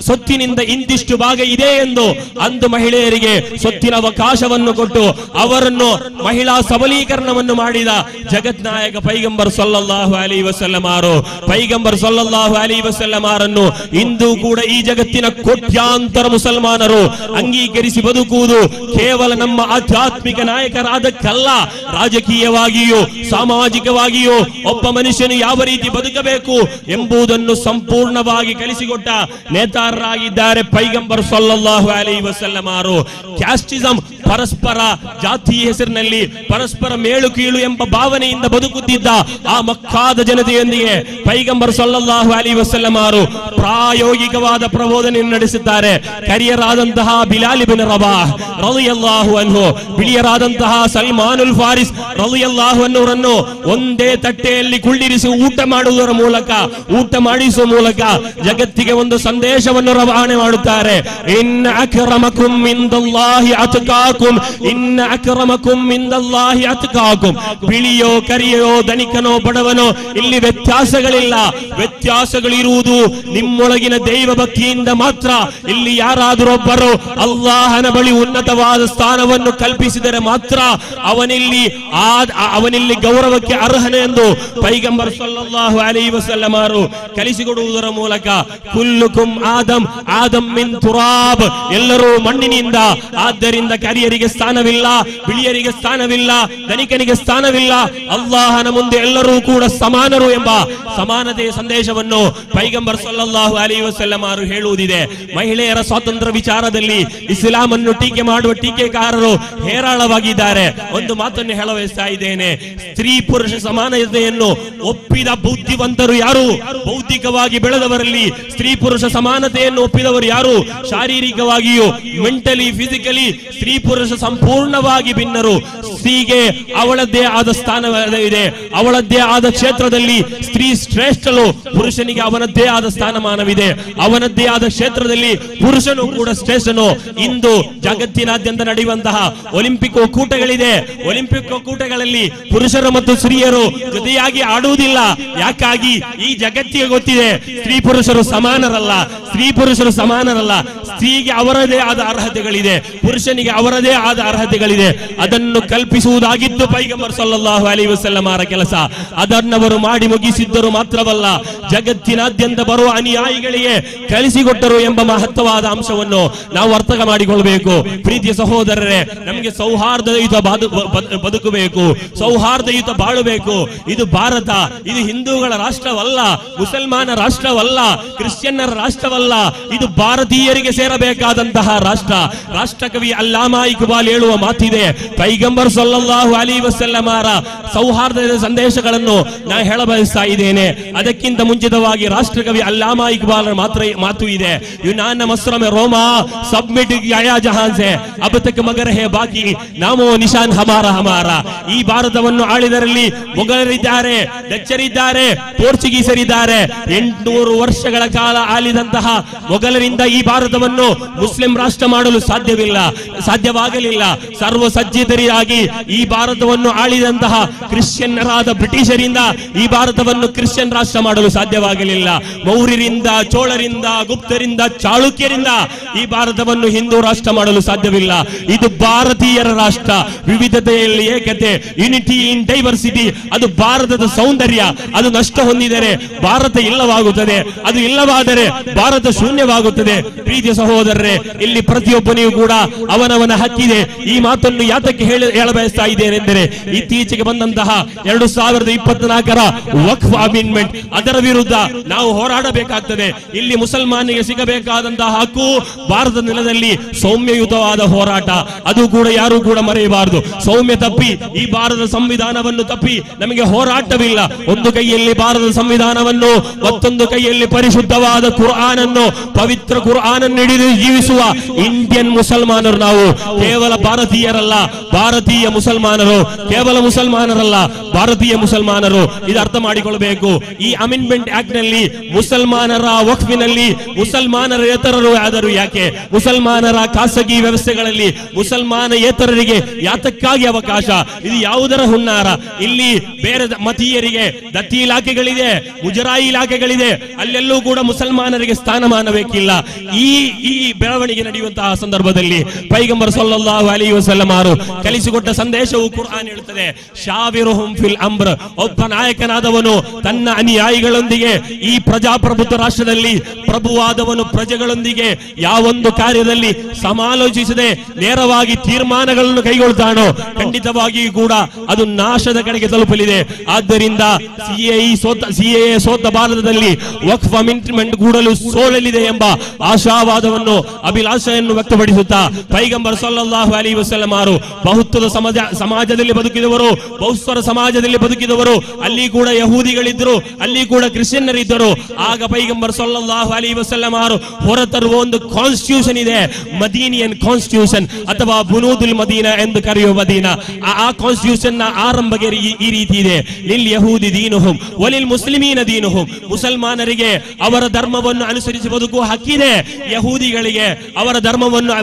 ಸ್ವತ್ತಿನಿಂದ ಇಂತಿಷ್ಟು ಭಾಗ ಇದೆ ಎಂದು ಅಂದು ಮಹಿಳೆಯರಿಗೆ ಸ್ವತ್ತಿನ ಅವಕಾಶವನ್ನು ಕೊಟ್ಟು ಅವರನ್ನು ಮಹಿಳಾ ಸಬಲೀಕರಣವನ್ನು ಮಾಡಿದ ಜಗತ್ನಾಯಕ ಪೈಗಂಬರ್ ಸಲ್ಲಲ್ಲಾಹು ಅಲೈಹಿ ವಸಲ್ಲಂ ಅವರು. ಪೈಗಂಬರ್ ಸಲ್ಲಲ್ಲಾಹು ಅಲೈಹಿ ವಸಲ್ಲಂ ಅವರನ್ನು ಇಂದು ಕೂಡ ಈ ಜಗತ್ತಿನ ಕೋಟ್ಯಾಂತರ ಮುಸಲ್ಮಾನರು ಅಂಗೀಕರಿಸಿ ಬದುಕುವುದು ಕೇವಲ ನಮ್ಮ ಆಧ್ಯಾತ್ಮಿಕ ನಾಯಕರಾದಕ್ಕಲ್ಲ, ರಾಜಕೀಯವಾಗಿಯೂ ಸಾಮಾಜಿಕವಾಗಿಯೂ ಒಬ್ಬ ಮನುಷ್ಯನು ಯಾವ ರೀತಿ ಬದುಕಬೇಕು ಎಂಬುದನ್ನು ಸಂಪೂರ್ಣವಾಗಿ ಕಲಿಸಿಕೊಟ್ಟ ನೇತಾರರಾಗಿದ್ದಾರೆ ಪೈಗಂಬರ್ ಸಲ್ಲಲ್ಲಾಹು ಅಲೈಹಿ ವಸಲ್ಲಂ ಅವರು. ಕ್ಯಾಸ್ಟಿಸಂ, ಪರಸ್ಪರ ಜಾತಿ ಹೆಸರಿನಲ್ಲಿ ಪರಸ್ಪರ ಮೇಲು ಕೀಳು ಎಂಬ ಭಾವನೆಯಿಂದ ಬದುಕುತ್ತಿದ್ದ ಆ ಮಕ್ಕಾದ ಜನತೆಯೊಂದಿಗೆ ಪೈಗಂಬರ್ ಸಲ್ಲಲ್ಲಾಹು ಅಲೈಹಿ ವಸಲ್ಲಂ ಅವರು ಪ್ರಾಯೋಗಿಕವಾದ ಪ್ರಬೋಧನೆಯನ್ನು ನಡೆಸಿದ್ದಾರೆ. ಕರಿಯರಾದಂತಹ ಬಿಲಾಲ್ ಇಬ್ನ್ ರಬಾಹ್ ರಲಿಯಲ್ಲಾಹು ಅನ್ಹು, ಬಿಳಿಯರಾದಂತಹ ಸಲ್ಮಾನುಲ್ ಫಾರಿಸ್ ರಲಿಯಲ್ಲಾಹು ಅನ್ಹುರನ್ನು ಒಂದೇ ತಟ್ಟೆಯಲ್ಲಿ ಕುಳ್ಳಿರಿಸಿ ಊಟ ಮಾಡುವುದರ ಮೂಲಕ, ಊಟ ಮಾಡಿಸುವ ಮೂಲಕ ಜಗತ್ತಿಗೆ ಒಂದು ಸಂದೇಶವನ್ನು ರವಾನೆ ಮಾಡುತ್ತಾರೆ. ಇನ್ನ ಅಕ್ರಮಕುಂ ಇಂದಲ್ಲಾಹಿ ಅತ್ಕಾಕುಂ, ಇನ್ನ ಅಕ್ರಮಕುಂ ಇಂದಲ್ಲಾಹಿ ಅತ್ಕಾಕುಂ. ಬಿಳಿಯೋ ಕರಿಯೋ ಧನಿಕನೋ ಬಡವನೋ ಇಲ್ಲಿ ವ್ಯತ್ಯಾಸಗಳಿಲ್ಲ, ವ್ಯತ್ಯಾಸಗಳಿರುವುದು ನಿಮ್ಮೊಳಗಿನ ದೈವ ಭಕ್ತಿಯಿಂದ ಮಾತ್ರ. ಇಲ್ಲಿ ಯಾರಾದರೂ ಒಬ್ಬರು ಅಲ್ಲಾಹನ ಬಳಿ ಉನ್ನತವಾದ ಸ್ಥಾನವನ್ನು ಕಲ್ಪಿಸಿದರೆ ಮಾತ್ರ ಅವನಿಲ್ಲಿ ಗೌರವಕ್ಕೆ ಅರ್ಹನೆ ಎಂದು ಪೈಗಂಬರ್ ಸಲ್ಲಲ್ಲಾಹು ಅಲೈಹಿ ವಸಲ್ಲಂ ಅವರು ಕಲಿಸಿಕೊಡುವುದರ ಮೂಲಕ ಕುಲ್ಲುಕುಂ ಆದಂ ಆದಂ ಮಿನ್ ತುರಾಬ್, ಎಲ್ಲರೂ ಮಣ್ಣಿನಿಂದ, ಆದ್ದರಿಂದ ಕರಿಯರಿಗೆ ಸ್ಥಾನವಿಲ್ಲ, ಬಿಳಿಯರಿಗೆ ಸ್ಥಾನವಿಲ್ಲ, ಧನಿಕನಿಗೆ ಸ್ಥಾನವಿಲ್ಲ, ಅಲ್ಲಾಹನ ಮುಂದೆ ಎಲ್ಲರೂ ಕೂಡ ಸಮಾನರು ಎಂಬ ಸಮಾನತೆಯ ಸಂದೇಶವನ್ನು ಪೈಗಂಬರ್ ಸಲ್ಲಲ್ಲಾಹು ಅಲೈಹಿ ವಸಲ್ಲಂ ಅವರು ಹೇಳುವುದಿದೆ. ಮಹಿಳೆಯರ ಸ್ವಾತಂತ್ರ್ಯ ವಿಚಾರದಲ್ಲಿ ಇಸ್ಲಾಂ ಅನ್ನು ಟೀಕೆ ಮಾಡುವ ಟೀಕೆಕಾರರು ಹೇರಾಳವಾಗಿದ್ದಾರೆ. ಒಂದು ಮಾತನ್ನು ಹೇಳಬಯಸ್ತಾ ಇದ್ದೇನೆ, ಸ್ತ್ರೀ ಪುರುಷ ಸಮಾನತೆಯನ್ನು ಒಪ್ಪಿದ ಬುದ್ಧಿವಂತರು ಯಾರು? ಬೌದ್ಧಿಕವಾಗಿ ಬೆಳೆದವರಲ್ಲಿ ಸ್ತ್ರೀ ಪುರುಷ ಸಮಾನತೆಯನ್ನು ಒಪ್ಪಿದವರು ಯಾರು? ಶಾರೀರಿಕವಾಗಿಯೂ ಮೆಂಟಲಿ ಫಿಸಿಕಲಿ ಸ್ತ್ರೀ ಪುರುಷ ಸಂಪೂರ್ಣವಾಗಿ ಭಿನ್ನರು. ಸ್ತ್ರೀಗೆ ಅವಳದ್ದೇ ಆದ ಸ್ಥಾನವಿದೆ, ಅವಳದ್ದೇ ಆದ ಕ್ಷೇತ್ರದಲ್ಲಿ ಸ್ತ್ರೀ ಶ್ರೇಷ್ಠಳು, ಪುರುಷನಿಗೆ ಅವನದ್ದೇ ಆದ ಸ್ಥಾನಮಾನವಿದೆ, ಅವನದ್ದೇ ಆದ ಕ್ಷೇತ್ರದಲ್ಲಿ ಪುರುಷನು ಕೂಡ ಶ್ರೇಷ್ಠನು. ಇಂದು ಜಗತ್ತಿನಾದ್ಯಂತ ನಡೆಯುವಂತಹ ಒಲಿಂಪಿಕ್ ಒಕ್ಕೂಟಗಳಿದೆ, ಒಲಿಂಪಿಕ್ ಒಕ್ಕೂಟಗಳಲ್ಲಿ ಪುರುಷರು ಮತ್ತು ಸ್ತ್ರೀಯರು ಜೊತೆಯಾಗಿ ಆಡುವುದಿಲ್ಲ. ಯಾಕಾಗಿ? ಈ ಜಗತ್ತಿಗೆ ಗೊತ್ತಿದೆ ಸ್ತ್ರೀ ಪುರುಷರು ಸಮಾನರಲ್ಲ, ಸ್ತ್ರೀ ಪುರುಷರು ಸಮಾನರಲ್ಲ. ಸ್ತ್ರೀಗೆ ಅವರದೇ ಆದ ಅರ್ಹತೆಗಳಿದೆ, ಪುರುಷನಿಗೆ ಅವರದೇ ಆದ ಅರ್ಹತೆಗಳಿದೆ. ಅದನ್ನು ಕಲ್ಪಿಸುವುದಾಗಿದ್ದು ಪೈಗಂಬರ್ ಸಲ್ಲಲ್ಲಾಹು ಅಲೈಹಿ ವಸಲ್ಲಂ ಅವರ ಕೆಲಸ. ಅದನ್ನವರು ಮಾಡಿ ಮುಗಿಸಿದ್ದರು ಮಾತ್ರವಲ್ಲ, ಜಗತ್ತಿನಾದ್ಯಂತ ಬರುವ ಅನುಯಾಯಿಗಳಿಗೆ ಕಲಿಸಿಕೊಟ್ಟರು ಎಂಬ ಮಹತ್ವವಾದ ಅಂಶವನ್ನು ನಾವು ಅರ್ಥ ಮಾಡಿಕೊಳ್ಳಬೇಕು. ಪ್ರೀತಿಯ ಸಹೋದರರೇ, ನಮಗೆ ಸೌಹಾರ್ದಯುತ ಬದುಕಬೇಕು, ಸೌಹಾರ್ದಯುತ ಬಾಳಬೇಕು. ಇದು ಭಾರತ, ಇದು ಹಿಂದೂಗಳ ರಾಷ್ಟ್ರವಲ್ಲ, ಮುಸಲ್ಮಾನ ರಾಷ್ಟ್ರವಲ್ಲ, ಕ್ರಿಶ್ಚಿಯನ್ನರ ರಾಷ್ಟ್ರವಲ್ಲ, ಇದು ಭಾರತೀಯರಿಗೆ ಸೇರಬೇಕಾದಂತಹ ರಾಷ್ಟ್ರ. ರಾಷ್ಟ್ರಕವಿ ಅಲ್ಲಾಮಾ ಇಕ್ಬಾಲ್ ಹೇಳುವ ಮಾತಿದೆ, ಪೈಗಂಬರ್ ಸಲ್ಲಲ್ಲಾಹು ಅಲೈಹಿ ವಸಲ್ಲಂ ಅವರ ಸೌಹಾರ್ದದ ಸಂದೇಶಗಳನ್ನು ನಾನು ಹೇಳಬಯಸ್ತಾ ಇದ್ದೇನೆ. ಅದಕ್ಕಿಂತ ಮುಂಚಿತವಾಗಿ ರಾಷ್ಟ್ರಕವಿ ಅಲ್ಲಾಮಾ ಇಕ್ಬಾಲ್ ಮಾತು ಇದೆ, ಯುನಾನ್ ಮಸ್ರಮ ರೋಮಾ ಸಬ್ಮಿಟ್ ಆಯಾ ಜಹಾನ್ ಸೆ ಅಬ್ ತಕ್ ಮಗರ್ ಹೇ ಬಾಕಿ ನಾಮೋ ನಿಶಾನ್ ಹಮಾರ ಹಮಾರ. ಈ ಭಾರತವನ್ನು ಆಳಿದರಲ್ಲಿ ಮೊಘಲರಿದ್ದಾರೆ, ಡಚ್ಚರಿದ್ದಾರೆ, ಪೋರ್ಚುಗೀಸರಿದ್ದಾರೆ. 800 ವರ್ಷಗಳ ಕಾಲ ಆಳಿದಂತಹ ಮೊಘಲರಿಂದ ಈ ಭಾರತವನ್ನು ಮುಸ್ಲಿಂ ರಾಷ್ಟ್ರ ಮಾಡಲು ಸಾಧ್ಯವಾಗಲಿಲ್ಲ. ಸರ್ವಸಜ್ಜಿತರಿಯಾಗಿ ಈ ಭಾರತವನ್ನು ಆಳಿದಂತಹ ಕ್ರಿಶ್ಚಿಯನ್ನರಾದ ಬ್ರಿಟಿಷರಿಂದ ಈ ಭಾರತವನ್ನು ಕ್ರಿಶ್ಚಿಯನ್ ರಾಷ್ಟ್ರ ಮಾಡಲು ಸಾಧ್ಯವಾಗಲಿಲ್ಲ. ಮೌರ್ಯರಿಂದ, ಚೋಳರಿಂದ, ಗುಪ್ತರಿಂದ, ಚಾಳುಕ್ಯರಿಂದ ಈ ಭಾರತವನ್ನು ಹಿಂದೂ ರಾಷ್ಟ್ರ ಮಾಡಲು ಸಾಧ್ಯವಿಲ್ಲ. ಇದು ಭಾರತೀಯರ ರಾಷ್ಟ್ರ, ವಿವಿಧತೆಯಲ್ಲಿ ಏಕತೆ, ಯುನಿಟಿ ಇನ್ ಡೈವರ್ಸಿಟಿ. ಅದು ಭಾರತದ ಸೌಂದರ್ಯ. ಅದು ನಷ್ಟ ಹೊಂದಿದರೆ ಭಾರತ ಇಲ್ಲವಾಗುತ್ತದೆ, ಅದು ಇಲ್ಲವಾದರೆ ಭಾರತ ಶೂನ್ಯವಾಗುತ್ತದೆ. ಪ್ರೀತಿಯ ಸಹೋದರರೇ, ಇಲ್ಲಿ ಪ್ರತಿಯೊಬ್ಬನಿಗೂ ಕೂಡ ಅವನವನ ಹಕ್ಕಿದೆ. ಈ ಮಾತನ್ನು ಯಾತಕ್ಕೆ ಹೇಳಬಯಸ್ತಾ ಇದ್ದೇನೆಂದರೆ, ಇತ್ತೀಚೆಗೆ ಬಂದಂತಹ 2024ರ ವಕ್ಫ್ ಅಮೆಂಡ್ಮೆಂಟ್, ಅದರ ವಿರುದ್ಧ ನಾವು ಹೋರಾಡಬೇಕಾಗ್ತದೆ. ಇಲ್ಲಿ ಮುಸಲ್ಮಾನಿಗೆ ಸಿಗಬೇಕಾದಂತಹ ಹಕ್ಕು ಭಾರತದ ನೆಲದಲ್ಲಿ ಸೌಮ್ಯಯುತವಾದ ಹೋರಾಟ, ಅದು ಕೂಡ ಯಾರು ಕೂಡ ಮರೆಯಬಾರದು. ಸೌಮ್ಯ ತಪ್ಪಿ ಈ ಭಾರತದ ಸಂವಿಧಾನವನ್ನು ತಪ್ಪಿ ನಮಗೆ ಹೋರಾಟವಿಲ್ಲ. ಒಂದು ಕೈಯಲ್ಲಿ ಭಾರತದ ಸಂವಿಧಾನವನ್ನು, ಮತ್ತೊಂದು ಕೈಯಲ್ಲಿ ಪರಿಶುದ್ಧವಾದ ಕುರ್ಆನ್ ಅನ್ನು, ಪವಿತ್ರ ಕುರ್ಆನ್ ಅನ್ನು ಹಿಡಿದು ಜೀವಿಸುವ ಇಂಡಿಯನ್ ಮುಸಲ್ಮಾನರು ನಾವು. ಕೇವಲ ಭಾರತೀಯರಲ್ಲ, ಭಾರತೀಯ ಮುಸಲ್ಮಾನರು. ಕೇವಲ ಮುಸಲ್ಮಾನರಲ್ಲ, ಭಾರತೀಯ ಮುಸಲ್ಮಾನರು. ಇದು ಅರ್ಥ ಮಾಡಿಕೊಳ್ಳಬೇಕು. ಈ ಅಮೆಂಡ್ಮೆಂಟ್ ಆಕ್ಟ್ ನಲ್ಲಿ ಮುಸಲ್ಮಾನರ ವಕ್ಫಿನಲ್ಲಿ ಮುಸಲ್ಮಾನರೇತರರು ಆದರೂ ಯಾಕೆ, ಮುಸಲ್ಮಾನರ ಖಾಸಗಿ ವ್ಯವಸ್ಥೆಗಳಲ್ಲಿ ಮುಸಲ್ಮಾನೇತರರಿಗೆ ಯಾತಕ್ಕಾಗಿ ಅವಕಾಶ? ಇದು ಯಾವುದರ ಹುನ್ನಾರ? ಇಲ್ಲಿ ಬೇರೆ ಮತೀಯರಿಗೆ ದತ್ತಿ ಇಲಾಖೆಗಳಿದೆ, ಮುಜರಾಯಿ ಇಲಾಖೆಗಳಿದೆ, ಅಲ್ಲೆಲ್ಲೂ ಕೂಡ ಮುಸಲ್ಮಾನರಿಗೆ ಸ್ಥಾನಮಾನ ಬೇಕಿಲ್ಲ. ಈ ಬೆಳವಣಿಗೆ ನಡೆಯುವಂತಹ ಸಂದರ್ಭದಲ್ಲಿ ಪೈಗಂಬರ್ ಸಲ್ಲಲ್ಲಾಹು ಅಲೈಹಿ ವಸಲ್ಲಂ ಅವರು ಕಲಿಸಿಕೊಟ್ಟ ಸಂದೇಶವು ಕುರ್ಆನ್ ಹೇಳುತ್ತದೆ, ಶಾವಿರುಹುಂ ಫಿಲ್ ಅಮ್ರ್. ಒಬ್ಬ ನಾಯಕನಾದವನು ತನ್ನ ಅನುಯಾಯಿಗಳೊಂದಿಗೆ, ಈ ಪ್ರಜಾಪ್ರಭುತ್ವ ರಾಷ್ಟ್ರದಲ್ಲಿ ಪ್ರಭುವಾದವನು ಪ್ರಜೆಗಳೊಂದಿಗೆ ಯಾವೊಂದು ಕಾರ್ಯದಲ್ಲಿ ಸಮಾಲೋಚಿಸದೆ ನೇರವಾಗಿ ತೀರ್ಮಾನಗಳನ್ನು ಕೈಗೊಳ್ತಾನೋ ಖಂಡಿತವಾಗಿಯೂ ಕೂಡ ಅದು ನಾಶದ ಕಡೆಗೆ ತಲುಪಲಿದೆ. ಆದ್ದರಿಂದ ಸಿಎಎ ಸೋತ ಭಾರತದಲ್ಲಿ ವಕ್ಫ್ ಅಮೆಂಡ್ಮೆಂಟ್ ಕೂಡಲು ಸೋಲಲಿದೆ ಎಂಬ ಆಶಾವಾದವನ್ನು, ಅಭಿಲಾಷೆಯನ್ನು ವ್ಯಕ್ತಪಡಿಸುತ್ತಾ ಪೈಗಂಬರ್ ಸಲ್ಲಲ್ಲಾಹು ಅಲೈಹಿ ವಸಲ್ಲಂ ಅವರು ಬಹುತ್ವದ ಸಮಾಜದಲ್ಲಿ ಬದುಕಿದವರು, ಬಹುಸ್ವರ ಸಮಾಜದಲ್ಲಿ ಬದುಕಿದವರು. ಅಲ್ಲಿ ಕೂಡ ಯಹೂದಿಗಳಿದ್ದರು, ಅಲ್ಲಿ ಕೂಡ ಕ್ರಿಶ್ಚಿಯನ್ನರಿದ್ದರು. ಆಗ ಪೈಗಂಬರ್ ಸಲ್ಲಲ್ಲಾಹು ಅಲೈಹಿ ವಸಲ್ಲಂ ಅವರು ಹೊರತರುವ ಒಂದು ಕಾನ್ಸ್ಟಿಟ್ಯೂಷನ್ ಇದೆ, ಮದೀನಿಯನ್ ಕಾನ್ಸ್ಟಿಟ್ಯೂಷನ್ ಅಥವಾ ಬುನೂದುಲ್ ಮದೀನಾ ಎಂದು ಕರೆಯುವ ಮದೀನಾ. ಆ ಕಾನ್ಸ್ಟಿಟ್ಯೂಷನ್ ನ ಆರಂಭಗೆ ಈ ರೀತಿ ಇದೆ, ಲಿಲ್ ಯಹೂದಿ ದೀನುಹುಂ ವಲಿಲ್ ಮುಸ್ಲಿಮೀನ ದೀನುಹುಂ. ಮುಸಲ್ಮಾನರಿಗೆ ಅವರ ಧರ್ಮವನ್ನು ಅನುಸರಿಸಿ ಬದುಕುವ ಹಕ್ಕಿದೆ, ಯಹೂದಿಗಳಿಗೆ ಅವರ ಧರ್ಮವನ್ನು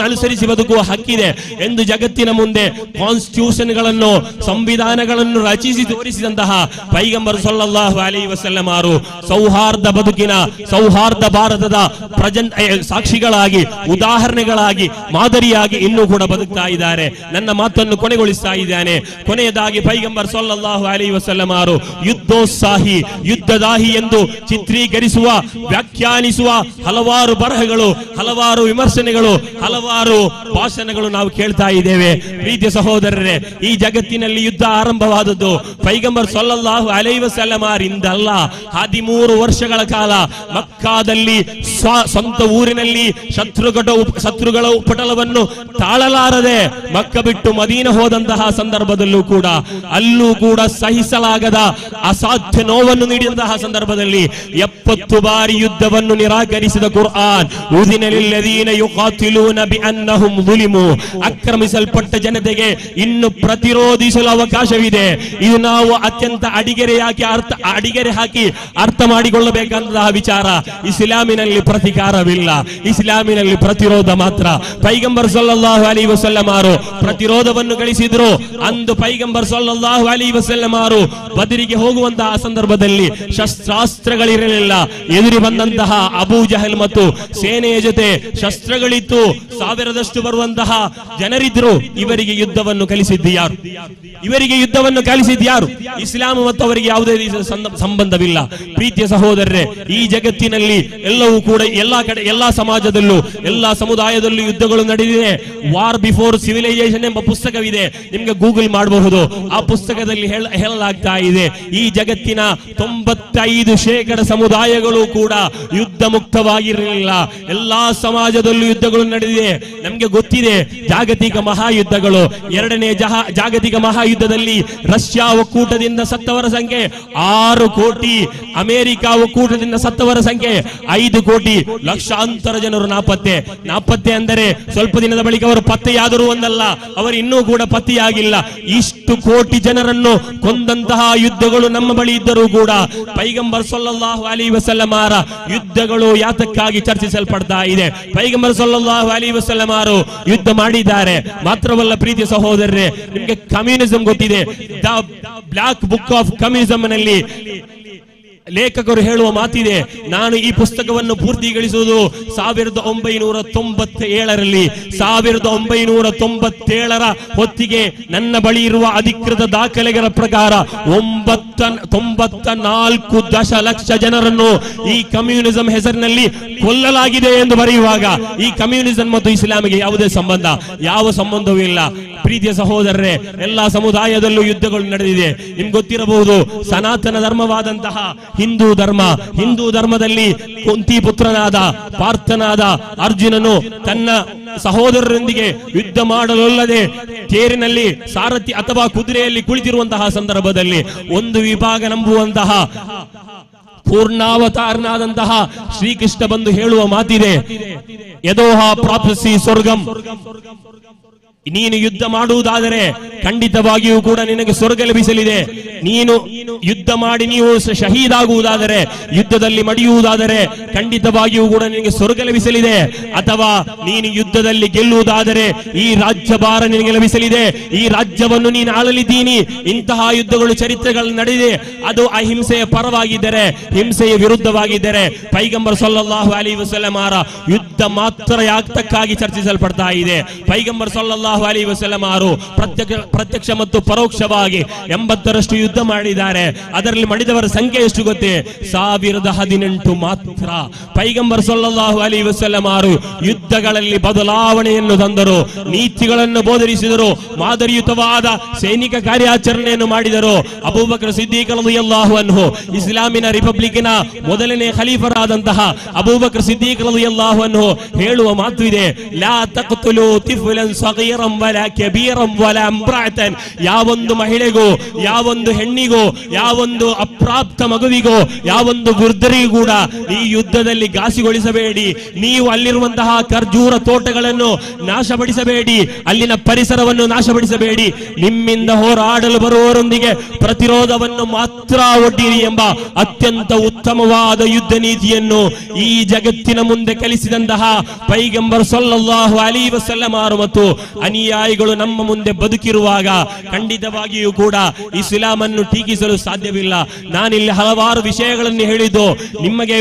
ಅನುಸರಿಸಿ ಬದುಕುವ ಹಕ್ಕಿದೆ ಎಂದು ಜಗತ್ತಿನ ಮುಂದೆ ಕಾನ್ಸ್ಟಿಟ್ಯೂಷನ್ ಗಳನ್ನು, ಸಂವಿಧಾನಗಳನ್ನು ರಚಿಸಿ ತೋರಿಸಿದಂತಹ ಪೈಗಂಬರ್ ಸಲ್ಲಲ್ಲಾಹು ಅಲೈಹಿ ವಸಲ್ಲಂ ಅವರು ಸೌಹಾರ್ದ ಬದುಕಿನ, ಸೌಹಾರ್ದ ಭಾರತದ ಸಾಕ್ಷಿಗಳಾಗಿ, ಉದಾಹರಣೆಗಳಾಗಿ, ಮಾದರಿಯಾಗಿ ಇನ್ನೂ ಕೂಡ ಬದುಕ್ತಾ ಇದ್ದಾರೆ. ನನ್ನ ಮಾತನ್ನು ಕೊನೆಗೊಳಿಸ್ತಾ ಇದ್ದಾನೆ. ಕೊನೆಯದಾಗಿ ಪೈಗಂಬರ್ ಸಲ್ಲಲ್ಲಾಹು ಅಲೈಹಿ ವಸಲ್ಲಂ ಅವರು ಯುದ್ಧೋತ್ಸಾಹಿ, ಯುದ್ಧದಾಹಿ ಎಂದು ಚಿತ್ರೀಕರಿಸುವ, ವ್ಯಾಖ್ಯಾನಿಸುವ ಹಲವಾರು ಬರಹಗಳು, ಹಲವಾರು ವಿಮರ್ಶನೆಗಳು, ಹಲವಾರು ಭಾಷಣಗಳು ನಾವು ಕೇಳ್ತಾ ಇದ್ದೇವೆ. ಪ್ರೀತಿಯ ಸಹೋದರರೇ, ಈ ಜಗತ್ತಿನಲ್ಲಿ ಯುದ್ಧ ಆರಂಭವಾದದ್ದು ಪೈಗಂಬರ್ ಸಲ್ಲಲ್ಲಾಹು ಅಲೈಹಿ ವಸಲ್ಲಂ ಅವರಿಂದಲ್ಲ. 13 ವರ್ಷಗಳ ಕಾಲ ಮಕ್ಕಾದಲ್ಲಿ ಸ್ವಂತ ಊರಿನಲ್ಲಿ ಶತ್ರುಗಳ ಉಪಟಳವನ್ನು ತಾಳಲಾರದೆ ಮಕ್ಕ ಬಿಟ್ಟು ಮದೀನಾ ಹೋದಂತಹ ಸಂದರ್ಭದಲ್ಲೂ ಕೂಡ, ಅಲ್ಲೂ ಕೂಡ ಸಹಿಸಲಾಗದ ಅಸಾಧ್ಯ ನೋವನ್ನು ನೀಡಿದಂತಹ ಸಂದರ್ಭದಲ್ಲಿ 70 ಬಾರಿ ಯುದ್ಧವನ್ನು ನಿರಾಕರಿಸಿದ ಕುರ್ಆನ್, ಉದಿನ ಲಿಲ್ಲದೀನ ಯುಕಾತಿಲೂನ ಬಿಅನ್ನಹುಂ ಝುಲಿಮು. ಆಕ್ರಮಿಸಲ್ಪಟ್ಟ ಜನತೆಗೆ ಇನ್ನು ಪ್ರತಿರೋಧಿಸಲು ಅವಕಾಶವಿದೆ. ಇದು ನಾವು ಅತ್ಯಂತ ಅಡಿಗೆರೆ ಹಾಕಿ ಅರ್ಥ ಮಾಡಿಕೊಳ್ಳಬೇಕಾದಂತಹ ವಿಚಾರ. ಇಸ್ಲಾಮಿನಲ್ಲಿ ಪ್ರತಿಕಾರವಿಲ್ಲ, ಇಸ್ಲಾಮಿನಲ್ಲಿ ಪ್ರತಿರೋಧ ಮಾತ್ರ. ಪೈಗಂಬರ್ ಸಲ್ಲಲ್ಲಾಹು ಅಲೈಹಿ ವಸಲ್ಲಂ ಅವರು ಪ್ರತಿರೋಧವನ್ನು ಗಳಿಸಿದ್ರು. ಅಂದು ಪೈಗಂಬರ್ ಸಲ್ಲಲ್ಲಾಹು ಅಲೈಹಿ ವಸಲ್ಲಂ ಅವರು ಬದರಿಗೆ ಹೋಗುವಂತಹ ಸಂದರ್ಭದಲ್ಲಿ ಶಸ್ತ್ರಾಸ್ತ್ರಗಳಿರಲಿಲ್ಲ. ಎದುರು ಬಂದಂತಹ ಅಬೂ ಜಹಲ್ ಮತ್ತು ಸೇನೆಯ ಜೊತೆ ಶಸ್ತ್ರಗಳಿತ್ತು, 1000ದಷ್ಟು ಬರುವಂತಹ ಜನರಿದ್ರು. ಇವರಿಗೆ ಯುದ್ಧವನ್ನು ಕಲಿಸಿದ್ದು ಯಾರು? ಇವರಿಗೆ ಯುದ್ಧವನ್ನು ಕಲಿಸಿದ್ದು ಯಾರು? ಇಸ್ಲಾಂ ಮತ್ತು ಅವರಿಗೆ ಯಾವುದೇ ರೀತಿಯ ಸಂಬಂಧವಿಲ್ಲ. ಪ್ರೀತಿಯ ಸಹೋದರರೇ, ಈ ಜಗತ್ತಿನಲ್ಲಿ ಎಲ್ಲವೂ ಕೂಡ ಎಲ್ಲಾ ಕಡೆ, ಎಲ್ಲಾ ಸಮಾಜದಲ್ಲೂ, ಎಲ್ಲಾ ಸಮುದಾಯದಲ್ಲೂ ಯುದ್ಧಗಳು ನಡೆದಿದೆ. ವಾರ್ ಬಿಫೋರ್ ಸಿವಿಲೈಸೇಷನ್ ಎಂಬ ಪುಸ್ತಕವಿದೆ, ನಿಮ್ಗೆ ಗೂಗಲ್ ಮಾಡಬಹುದು. ಆ ಪುಸ್ತಕದಲ್ಲಿ ಹೇಳಲಾಗ್ತಾ ಇದೆ, ಈ ಜಗತ್ತಿನ 95% ಸಮುದಾಯಗಳು ಕೂಡ ಯುದ್ಧ ಮುಕ್ತವಾಗಿರಲಿಲ್ಲ. ಎಲ್ಲಾ ಸಮಾಜದಲ್ಲೂ ಯುದ್ಧಗಳು ನಡೆದಿದೆ. ನಮ್ಗೆ ಗೊತ್ತಿದೆ ಜಾಗತಿಕ ಮಹಾಯುದ್ಧಗಳು. 2ನೇ ಜಾಗತಿಕ ಮಹಾಯುದ್ಧದಲ್ಲಿ ರಷ್ಯಾ ಒಕ್ಕೂಟದಿಂದ ಸತ್ತವರ ಸಂಖ್ಯೆ 6 ಕೋಟಿ, ಅಮೆರಿಕ ಒಕ್ಕೂಟದಿಂದ ಸತ್ತವರ ಸಂಖ್ಯೆ 5 ಕೋಟಿ. ಲಕ್ಷಾಂತರ ಜನರು ನಾಪತ್ತೆ ಅಂದರೆ ಸ್ವಲ್ಪ ದಿನದ ಬಳಿಕ ಅವರು ಪತ್ತೆಯಾದರೂ ಒಂದಲ್ಲ, ಅವರು ಇನ್ನೂ ಕೂಡ ಪತ್ತೆಯಾಗಿಲ್ಲ. ಇಷ್ಟು ಕೋಟಿ ಜನರನ್ನು ಕೊಂದಂತಹ ಯುದ್ಧಗಳು ನಮ್ಮ ಬಳಿ ಇದ್ದರೂ ಕೂಡ ಪೈಗಂಬರ್ ಸಲ್ಲಲ್ಲಾಹು ಅಲೈಹಿ ವಸಲ್ಲಂ ಅವರ ಯುದ್ಧಗಳು ಯಾತಕ್ಕಾಗಿ ಚರ್ಚಿಸಲ್ಪಡ್ತಾ ಇದೆ? ಪೈಗಂಬರ್ ಸಲ್ಲಲ್ಲಾಹು ಅಲೈಹಿ ವಸಲ್ಲಂ ಅವರು ಯುದ್ಧ ಮಾಡಿದ್ದಾರೆ. ಮಾತ್ರವಲ್ಲ ಪ್ರೀತಿಯ ಸಹೋದರರೇ, ನಿಮಗೆ ಕಮ್ಯುನಿಸಂ ಗೊತ್ತಿದೆ. The black book of communism ನಲ್ಲಿ ಲೇಖಕರು ಹೇಳುವ ಮಾತಿದೆ, ನಾನು ಈ ಪುಸ್ತಕವನ್ನು ಪೂರ್ತಿಗೊಳಿಸುವುದು 1997ರಲ್ಲಿ. 1997ರ ಹೊತ್ತಿಗೆ ನನ್ನ ಬಳಿ ಇರುವ ಅಧಿಕೃತ ದಾಖಲೆಗಳ ಪ್ರಕಾರ 9 94 ದಶಲಕ್ಷ ಜನರನ್ನು ಈ ಕಮ್ಯುನಿಸಂ ಹೆಸರಿನಲ್ಲಿ ಕೊಲ್ಲಲಾಗಿದೆ ಎಂದು ಬರೆಯುವಾಗ ಈ ಕಮ್ಯುನಿಸಂ ಮತ್ತು ಇಸ್ಲಾಮಿಗೆ ಯಾವುದೇ ಸಂಬಂಧ? ಯಾವ ಸಂಬಂಧವೂ ಇಲ್ಲ. ಪ್ರೀತಿಯ ಸಹೋದರರೇ, ಎಲ್ಲಾ ಸಮುದಾಯದಲ್ಲೂ ಯುದ್ಧಗಳು ನಡೆದಿದೆ. ನಿಮ್ಗೆ ಗೊತ್ತಿರಬಹುದು, ಸನಾತನ ಧರ್ಮವಾದಂತಹ ಹಿಂದೂ ಧರ್ಮದಲ್ಲಿ ಕುಂತಿ ಪುತ್ರನಾದ ಪಾರ್ಥನಾದ ಅರ್ಜುನನು ತನ್ನ ಸಹೋದರರೊಂದಿಗೆ ಯುದ್ಧ ಮಾಡಲೊಲ್ಲದೆ ತೇರಿನಲ್ಲಿ ಸಾರಥಿ ಅಥವಾ ಕುದುರೆಯಲ್ಲಿ ಕುಳಿತಿರುವಂತಹ ಸಂದರ್ಭದಲ್ಲಿ ಒಂದು ವಿಭಾಗ ನಂಬುವಂತಹ ಪೂರ್ಣಾವತಾರನಾದಂತಹ ಶ್ರೀಕೃಷ್ಣ ಬಂದು ಹೇಳುವ ಮಾತಿದೆ, ಯದೋಹ ಪ್ರಾಪ್ಸಿ ಸ್ವರ್ಗಂ, ನೀನು ಯುದ್ಧ ಮಾಡುವುದಾದರೆ ಖಂಡಿತವಾಗಿಯೂ ಕೂಡ ನಿನಗೆ ಸ್ವರ್ಗ ಲಭಿಸಲಿದೆ. ನೀನು ಯುದ್ಧ ಮಾಡಿ ನೀವು ಶಹೀದಾಗುವುದಾದರೆ, ಯುದ್ಧದಲ್ಲಿ ಮಡಿಯುವುದಾದರೆ ಖಂಡಿತವಾಗಿಯೂ ಕೂಡ ನಿನಗೆ ಸ್ವರ್ಗ ಲಭಿಸಲಿದೆ. ಅಥವಾ ನೀನು ಯುದ್ಧದಲ್ಲಿ ಗೆಲ್ಲುವುದಾದರೆ ಈ ರಾಜ್ಯಭಾರ ನಿನಗೆ ಲಭಿಸಲಿದೆ, ಈ ರಾಜ್ಯವನ್ನು ನೀನು ಆಳಲಿದ್ದೀನಿ. ಇಂತಹ ಯುದ್ಧಗಳು ಚರಿತ್ರೆಗಳು ನಡೆದಿದೆ. ಅದು ಅಹಿಂಸೆಯ ಪರವಾಗಿದ್ದರೆ, ಹಿಂಸೆಯ ವಿರುದ್ಧವಾಗಿದ್ದರೆ ಪೈಗಂಬರ್ ಸಲ್ಲಲ್ಲಾಹು ಅಲೈಹಿ ವಸಲ್ಲಂ ಅವರ ಯುದ್ಧ ಮಾತ್ರ ಯಾತಕ್ಕಾಗಿ ಚರ್ಚಿಸಲ್ಪಡ್ತಾ ಇದೆ. ಪೈಗಂಬರ್ ಸಲ್ಲಲ್ಲಾಹು ಅಲೈಹಿ ವಸಲ್ಲಂ ಅವರು ಪ್ರತ್ಯಕ್ಷ ಮತ್ತು ಪರೋಕ್ಷವಾಗಿ 80ರಷ್ಟು ಯುದ್ಧ ಮಾಡಿದ್ದಾರೆ. ಅದರಲ್ಲಿ ಮಡಿದವರ ಸಂಖ್ಯೆ ಎಷ್ಟು ಗೊತ್ತೇ? 1018 ಮಾತ್ರ. ಪೈಗಂಬರ್ ಸಲ್ಲಲ್ಲಾಹು ಅಲೈಹಿ ವಸಲ್ಲಂ ಅವರು ಯುದ್ಧಗಳಲ್ಲಿ ಬದಲಾವಣೆಯನ್ನು ತಂದರು, ನೀತಿಗಳನ್ನು ಬೋಧಿಸಿದರು, ಮಾದರಿಯುತವಾದ ಸೈನಿಕ ಕಾರ್ಯಾಚರಣೆಯನ್ನು ಮಾಡಿದರು. ಅಬೂಬಕರ್ ಸಿದ್ದೀಕ್ ರಲಿಯಲ್ಲಾಹು ಅನ್ಹು, ಇಸ್ಲಾಮಿನ ರಿಪಬ್ಲಿಕ್ಕಿನ ಮೊದಲನೇ ಖಲೀಫರಾದಂತಹ ಅಬೂಬಕರ್ ಸಿದ್ದೀಕ್ ರಲಿಯಲ್ಲಾಹು ಅನ್ಹು ಹೇಳುವ ಮಾತು ಇದೆ, ಲಾ ತಖ್ತುಲು ತಿಫ್ಲನ್ ಸಗೀರನ್ ವಲಾ ಕಬೀರನ್ ವಲಾ ಇಮ್ರಾಅತನ್. ಯಾವೊಂದು ಮಹಿಳೆಗೂ, ಯಾವೊಂದು ಹೆಣ್ಣಿಗೂ, ಯಾವೊಂದು ಅಪ್ರಾಪ್ತ ಮಗುವಿಗೂ, ಯಾವೊಂದು ವೃದ್ಧರಿಗೂ ಕೂಡ ಈ ಯುದ್ಧದಲ್ಲಿ ಘಾಸಿಗೊಳಿಸಬೇಡಿ. ನೀವು ಅಲ್ಲಿರುವಂತಹ ಖರ್ಜೂರ ತೋಟಗಳನ್ನು ನಾಶಪಡಿಸಬೇಡಿ, ಅಲ್ಲಿನ ಪರಿಸರವನ್ನು ನಾಶಪಡಿಸಬೇಡಿ. ನಿಮ್ಮಿಂದ ಹೋರಾಡಲು ಬರುವವರೊಂದಿಗೆ ಪ್ರತಿರೋಧವನ್ನು ಮಾತ್ರ ಒಡ್ಡಿರಿ ಎಂಬ ಅತ್ಯಂತ ಉತ್ತಮವಾದ ಯುದ್ಧ ನೀತಿಯನ್ನು ಈ ಜಗತ್ತಿನ ಮುಂದೆ ಕಲಿಸಿದಂತಹ ಪೈಗಂಬರ್ ಸಲ್ಲಲ್ಲಾಹು ಅಲೈಹಿ ವಸಲ್ಲಂ ಅವರು ಮತ್ತು ಅನುಯಾಯಿಗಳು ನಮ್ಮ ಮುಂದೆ ಬದುಕಿರುವಾಗ ಖಂಡಿತವಾಗಿಯೂ ಕೂಡ ಇಸ್ಲಾಮನ್ನು ಟೀಕಿಸಲು ಸಾಧ್ಯವಿಲ್ಲ. ನಾನಿಲ್ಲಿ ಹಲವಾರು ವಿಷಯಗಳನ್ನು ಹೇಳಿದ್ದು ನಿಮಗೆ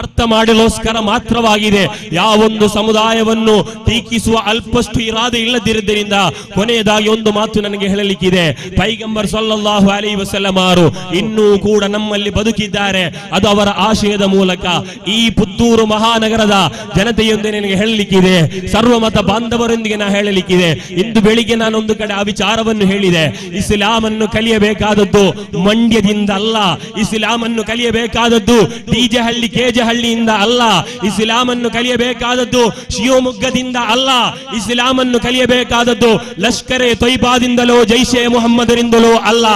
ಅರ್ಥ ಮಾಡಲೋಸ್ಕರ ಮಾತ್ರವಾಗಿದೆ. ಯಾವೊಂದು ಸಮುದಾಯವನ್ನು ಟೀಕಿಸುವ ಅಲ್ಪಷ್ಟು ಇರಾದೆ ಇಲ್ಲದಿರುವುದರಿಂದ ಕೊನೆಯದಾಗಿ ಒಂದು ಮಾತು ನನಗೆ ಹೇಳಲಿಕ್ಕಿದೆ. ಪೈಗಂಬರ್ ಸಲ್ಲಲ್ಲಾಹು ಅಲೈಹಿ ವಸಲ್ಲಂ ಅವರು ಇನ್ನೂ ಕೂಡ ನಮ್ಮಲ್ಲಿ ಬದುಕಿದ್ದಾರೆ. ಅದು ಅವರ ಆಶಯದ ಮೂಲಕ. ಈ ಪುತ್ತೂರು ಮಹಾನಗರದ ಜನತೆಯೊಂದಿಗೆ ನನಗೆ ಹೇಳಲಿಕ್ಕಿದೆ, ಸರ್ವಮತ ಬಾಂಧವರೊಂದಿಗೆ ನಾ ಹೇಳಲಿಕ್ಕಿದೆ. ಇಂದು ಬೆಳಿಗ್ಗೆ ನಾನೊಂದು ಕಡೆ ಆ ವಿಚಾರವನ್ನು ಹೇಳಿದೆ. ಇಸ್ಲಾಮನ್ನು ಕಲಿಯಬೇಕಾದದ್ದು ಮಂಡ್ಯದಿಂದ ಅಲ್ಲ, ಇಸ್ಲಾಮನ್ನು ಕಲಿಯಬೇಕಾದದ್ದು ಡಿಜೆ ಹಳ್ಳಿ ಕೆಜೆ ಹಳ್ಳಿಯಿಂದ ಅಲ್ಲ, ಇಸ್ಲಾಮನ್ನು ಕಲಿಯಬೇಕಾದದ್ದು ಶಿವಮೊಗ್ಗದಿಂದ ಅಲ್ಲ, ಇಸ್ಲಾಮನ್ನು ಕಲಿಯಬೇಕಾದದ್ದು ಲಷ್ಕರೆ ತೊಯ್ಬಾದಿಂದಲೋ ಜೈಷೆ ಮುಹಮ್ಮದರಿಂದಲೋ ಅಲ್ಲ,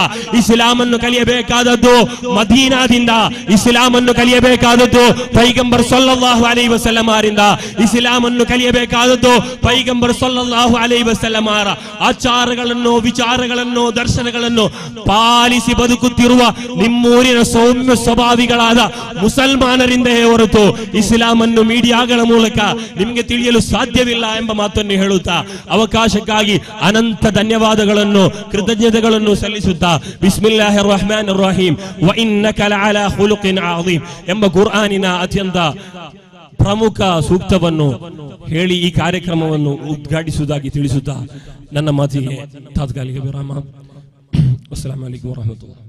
ಇಸ್ಲಾಮನ್ನು ಕಲಿಯಬೇಕಾದದ್ದು ಮದೀನಾದಿಂದ, ಇಸ್ಲಾಮನ್ನು ಕಲಿಯಬೇಕಾದದ್ದು ಪೈಗಂಬರ್ ಸಲ್ಲಲ್ಲಾಹು ಅಲೈಹಿ ವಸಲ್ಲಂ ಅವರಿಂದ, ಇಸ್ಲಾಮನ್ನು ಕಲಿಯಬೇಕಾದದ್ದು ಪೈಗಂಬರ್ ಸಲ್ಲಲ್ಲಾಹು ಅಲೈಹಿ ವಸಲ್ಲಂ ಅವರ ಆಚಾರಗಳನ್ನು, ವಿಚಾರಗಳನ್ನು, ದರ್ಶನಗಳನ್ನು ಪಾಲಿಸಿ ಬದುಕುತ್ತಿರುವ ನಿಮ್ಮೂರಿನ ಸೌಮ್ಯ ಸ್ವಭಾವಿಗಳಾದ ಮುಸಲ್ಮಾನರಿಂದ ಹೊರತು ಇಸ್ಲಾಮನ್ನು ಮೀಡಿಯಾಗಳ ಮೂಲಕ ನಿಮಗೆ ತಿಳಿಯಲು ಸಾಧ್ಯವಿಲ್ಲ ಎಂಬ ಮಾತನ್ನು ಹೇಳುತ್ತಾ ಅವಕಾಶಕ್ಕಾಗಿ ಅನಂತ ಧನ್ಯವಾದಗಳನ್ನು, ಕೃತಜ್ಞತೆಗಳನ್ನು ಸಲ್ಲಿಸುತ್ತಾ ಬಿಸ್ಮಿಲ್ಲಾಹಿರ್ ರಹಮಾನಿರ್ ರಹೀಂ ವ ಇನ್ನಕ ಲಅಲಾ ಖುಲುಕಿನ್ ಅಜೀಮ್ ಎಂಬ ಕುರ್ಆನಿನ ಅತ್ಯಂತ ಪ್ರಮುಖ ಸೂಕ್ತವನ್ನು ಹೇಳಿ ಈ ಕಾರ್ಯಕ್ರಮವನ್ನು ಉದ್ಘಾಟಿಸುವುದಾಗಿ ತಿಳಿಸುತ್ತಾ ನನ್ನ ಮಾತಿಗೆ ತಾತ್ಕಾಲಿಕ ವಿರಾಮ. ಅಸ್ಸಲಾಮು ಅಲೈಕುಂ ವರಹಮತುಲ್ಲಾಹ್.